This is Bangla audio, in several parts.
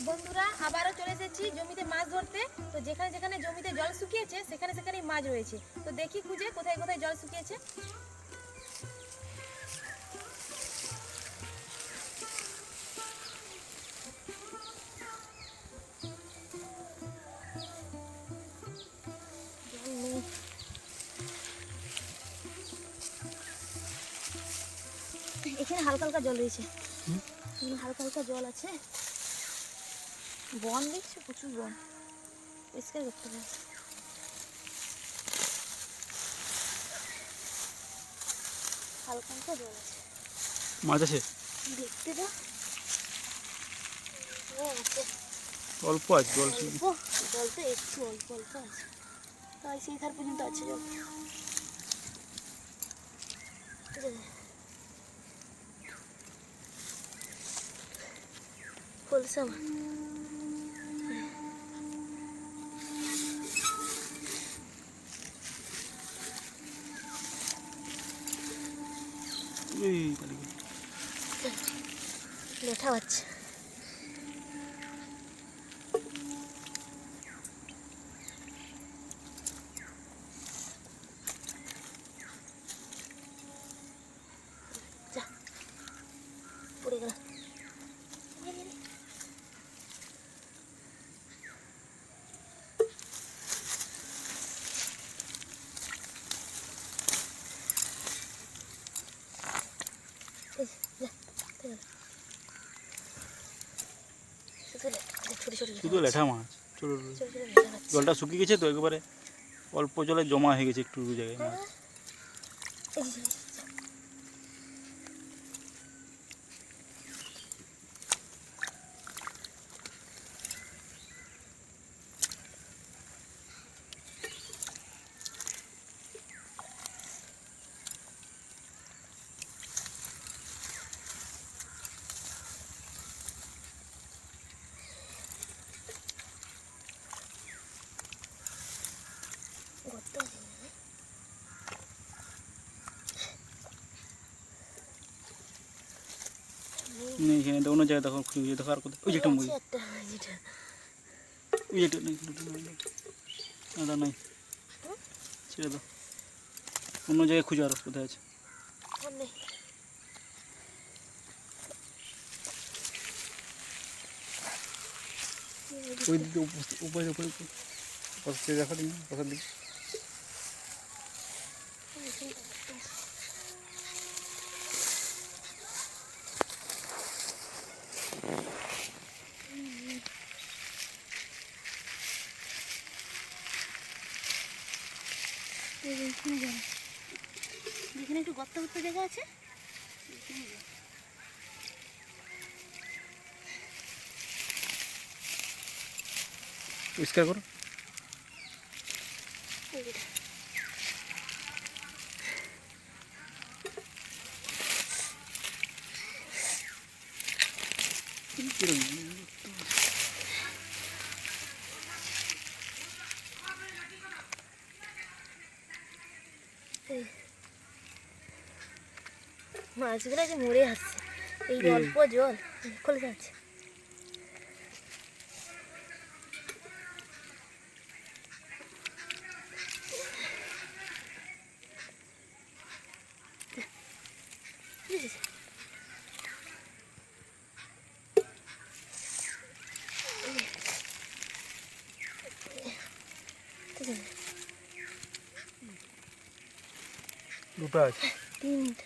বন্ধুরা আবারও চলে এসেছি জমিতে মাছ ধরতে। তো যেখানে যেখানে জমিতে জল শুকিয়েছে সেখানে সেখানেই মাছ রয়েছে। তো দেখি খুঁজে কোথায় কোথায় জল শুকিয়েছে। এখানে হালকা হালকা জল রয়েছে, হালকা হালকা জল আছে। বন দেখছো, প্রচুর বন, পরিষ্কার করতে হবে। হালকা হালকা জল আছে, মাছ আছে দেখতে দাও। হ্যাঁ আছে, অল্প আছে জল। অল্প জল তো একটু অল্প অল্প আছে, তাই সেই ধার পর্যন্ত আছে জল। ফলসা লেঠা হচ্ছে। যা পড়ে গেল। শুধু লেঠা মাছ, ছোট জলটা শুকিয়ে গেছে তো একেবারে অল্প জলে জমা হয়ে গেছে একটু জায়গায় মাছ। এখানে তো অন্য জায়গায় দেখো খুঁজে দেখো আর কোথায়। ওই যে একটা মুই, ওই একটা নাই, ছেড়ে দাও। অন্য জায়গায় খুঁজো আর কোথায় আছে। ওই দিকে উপরে উপরে উপরে দেখো দিন পাশের দিকে। যেখানে একটু গর্ত গর্ত জায়গা আছে পরিষ্কার করো। মাছগুলো যে মরে আসছে, এই অল্প জল খুলে যাচ্ছে। দুটো আছে, তিনটা।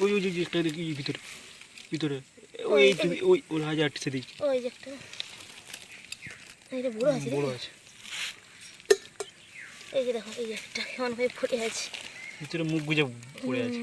ওই ওই যে একটা দেখি ভিতরে ভিতরে ওই ওই ওই হাজার আটশো দিচ্ছি। ওই যে একটা, এটা বড় আছে, বড় আছে। এই যে দেখো, এই যে একটা কেমন ভাবে ফুটে আছে, ভিতরে মুখ গুজে পড়ে আছে।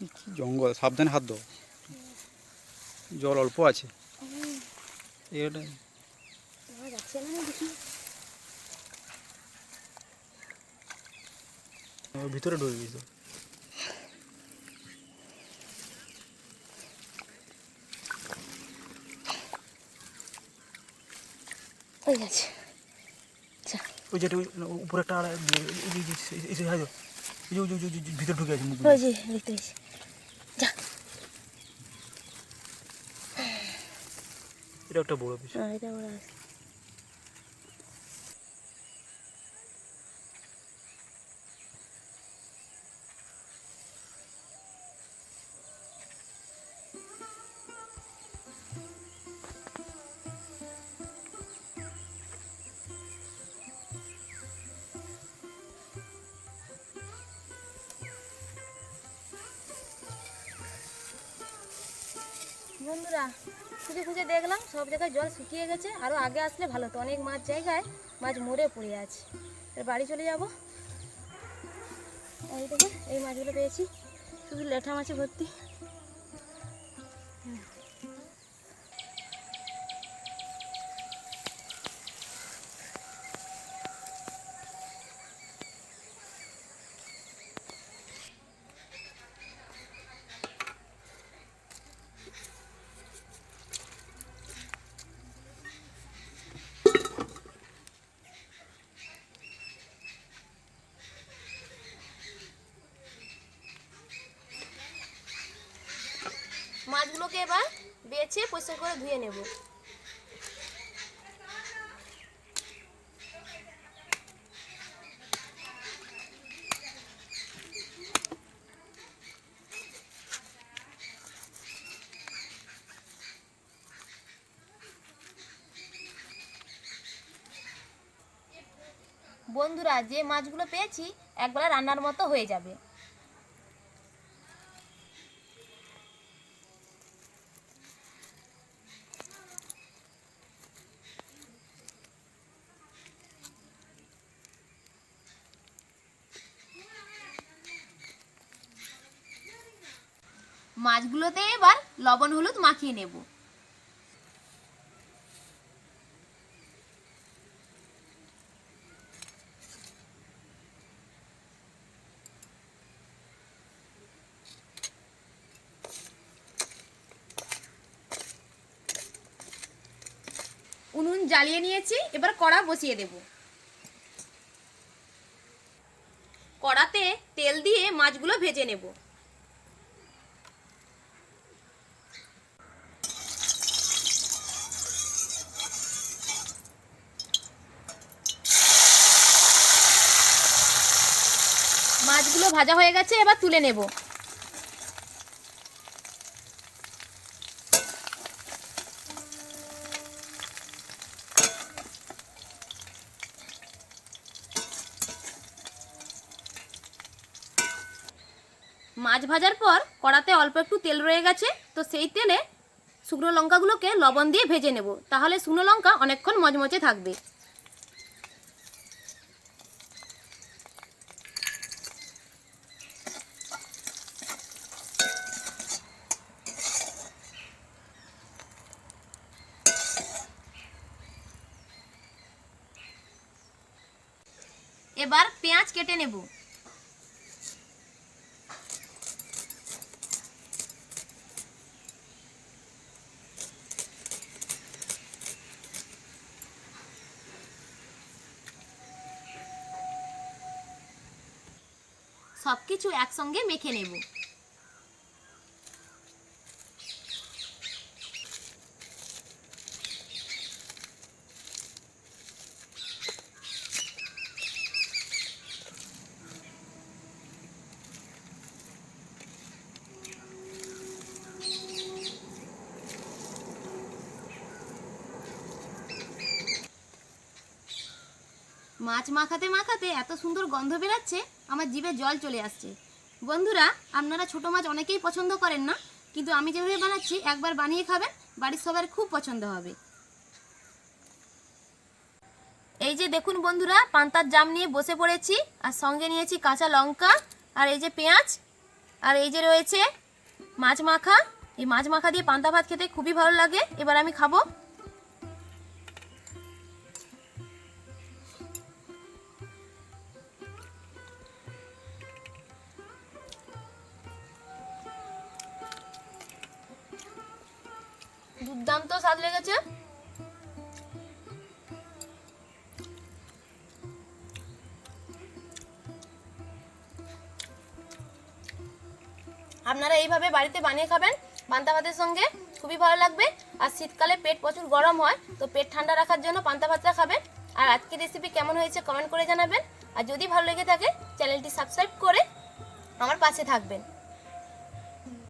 কি জঙ্গল, সাবধানে হাত দাও, জল অল্প আছে এটা। যাচ্ছে না দেখি, ভিতরে ঢুকবি তো। ওই আছে ওই যেটা উপরে একটা ভিতরে ঢুকে আছে, ওই যে দেখতে পেয়েছি। যা, এটা একটা বড় পিস। এটা বড় আছে। বন্ধুরা খুঁজে খুঁজে দেখলাম সব জায়গায় জল শুকিয়ে গেছে, আরও আগে আসলে ভালো হতো, অনেক মাছ জায়গায় মাছ মরে পড়ে আছে। এবার বাড়ি চলে যাব। এই দেখে এই মাছগুলো পেয়েছি, শুধু লেঠা মাছে ভর্তি। মাছগুলোকে এবার বেছে পরিষ্কার করে ধুয়ে নেব। বন্ধুরা যে মাছগুলো পেয়েছি একবেলা রান্নার মতো হয়ে যাবে। মাছগুলোতে এবার লবণ হলুদ মাখিয়ে নেব। উনুন জ্বালিয়ে নিয়েছি, এবার কড়া বসিয়ে দেব। কড়াতে তেল দিয়ে মাছগুলো ভেজে নেব। মাছগুলো ভাজা হয়ে গেছে, এবার তুলে নেব। মাছ ভাজার পর কড়াতে অল্প একটু তেল রয়ে গেছে, তো সেই তেলে শুকনো লঙ্কাগুলোকে লবণ দিয়ে ভেজে নেব, তাহলে শুকনো লঙ্কা অনেকক্ষণ মচমচে থাকবে। এবার পেঁয়াজ কেটে নেব। সবকিছু একসঙ্গে মেখে নেব। মাছ মাখাতে মাখাতে এত সুন্দর গন্ধ বেরাচ্ছে, আমার জিভে জল চলে আসছে। বন্ধুরা আপনারা ছোট মাছ অনেকেই পছন্দ করেন না, কিন্তু আমি যেভাবে বানাচ্ছি একবার বানিয়ে খাবেন, বাড়ির সবার খুব পছন্দ হবে। এই যে দেখুন বন্ধুরা, পান্তার জাম নিয়ে বসে পড়েছি, আর সঙ্গে নিয়েছি কাঁচা লঙ্কা আর এই যে পেঁয়াজ। আর এই যে রয়েছে মাছ মাখা। এই মাছ মাখা দিয়ে পান্তা ভাত খেতে খুবই ভালো লাগে। এবার আমি খাবো। দুর্দান্ত স্বাদ লেগেছে। আপনারা এইভাবে বাড়িতে বানিয়ে খাবেন পান্তা ভাতের সঙ্গে, খুবই ভালো লাগবে। আর শীতকালে পেট প্রচুর গরম হয়, তো পেট ঠান্ডা রাখার জন্য পান্তা ভাতটা খাবেন। আর আজকের রেসিপি কেমন হয়েছে কমেন্ট করে জানাবেন। আর যদি ভালো লেগে থাকে চ্যানেলটি সাবস্ক্রাইব করে আমার পাশে থাকবেন।